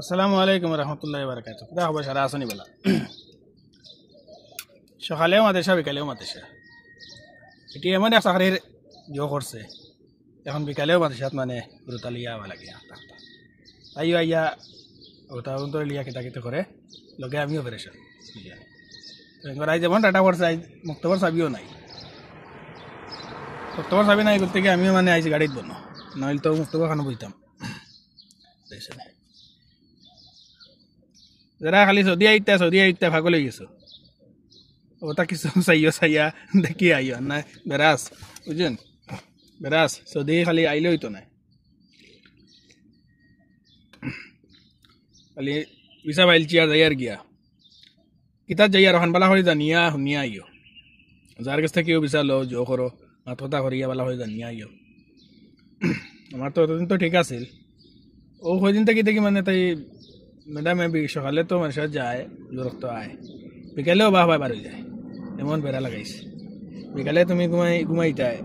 আসসালামু আলাইকুম রহমতুল্লাহি ওয়া বারাকাতুহু। দা খবর সারা আসনি বেলা সকালেও মাদেশা বিকালেও মাদেশা এটি এমন এক চাকরির করছে এখন বিকালেও মাদেশাত মানে ব্রুতালিয়া লাগে তাইও আইয়া ওটা অন্তর লিয়া কেটা কেটে করে লগে আমিও পেরেশান আই যেমন টাটা করছে আই মুক্তবর চাবিও নাই মুক্তবর চাবি নাই করতে গিয়ে আমিও মানে আইছি গাড়িত বনো নইলে তো মুক্তবর খানো বইতাম যারা খালি সৌদি আইতা ভাগল হয়ে গেছো ওটা কিছু চাইয়া দেখি আইও না বেরাস বুঝছেন বেরাস সৌদি খালি আইলে হইতো না খালি বিশা বাইলছি আর যাইয়ার গিয়া কিতাব যাইয়ার ওখান বালা হয়ে জানিয়া শুনিয়া আইও যার কাছ থেকেও বিচার লো জো করো মাত কথা করিয়া বালা হয়ে জানিয়া আইও আমার তো অতদিন তো ঠিক আছিল ও কদিন থেকে দেখি মানে তাই ম্যাডাম সকালে তো মানুষের যায় জোরক্ত আয় বিকালেও বাহ বার হয়ে যায় এমন বেড়া লাগাইছে বিকালে তুমি ঘুমাইতায়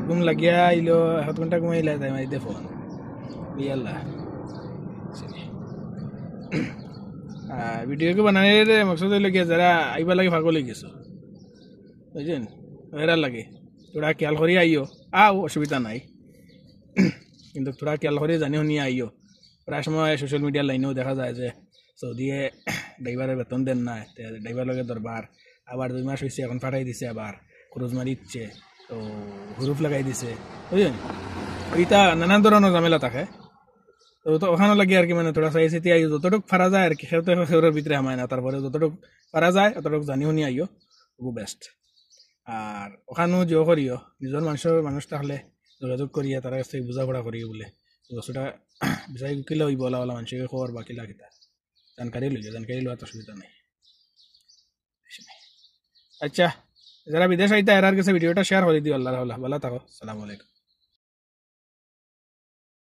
ঘুম লাগিয়া আইলো 1 ঘন্টা ঘুমাইলে তাই মাইতে ফোন ইয়াল্লা ভিডিও কে বানানোর মকসদ হইল গিয়ে যারা আইবা লাগে ভাগল হয়ে গেছো বুঝছেন এরা লাগে তোরা খেয়াল করি আইও অসুবিধা নাই কিন্তু তোরা খেয়াল করে জানি শুনিয়ে আইও প্রায় সময় সোশ্যাল মিডিয়ার লাইনেও দেখা যায় যে সৌদিয়ে ড্রাইভারের বেতন দেন না ড্রাইভার লগে দরবার আবার 2 মাস হয়েছে এখন ফাটাই দিছে আবার খরচ মারি দিচ্ছে তো হুরুফ লাগাই দিছে বুঝলেন ওইটা নানান ধরনের ঝামেলা থাকে তো ওখানে লাগে আর কি মানে থোড়া চাই চিতি আইও যতটুকু ফারা যায় আর কি সেওরের ভিতরে আমায় না তারপরে যতটুকু ফারা যায় ততটুকু জানি শুনি আইও খুব বেস্ট আর ওখানেও জিও করিও নিজের মানুষ থাকলে যোগাযোগ করিয়া তার কাছ থেকে বোঝাপড়া করিও বলে বস্তুটা বিচাই কিলা হইব ওলা মানুষকে খবর বা কিলা কিতা জানকারি লওয়ার অসুবিধা নেই। আচ্ছা যারা বিদেশ আইতা এরার কাছে ভিডিওটা শেয়ার করে দিও আল্লাহ ভালো থাকো। আসসালামু আলাইকুম।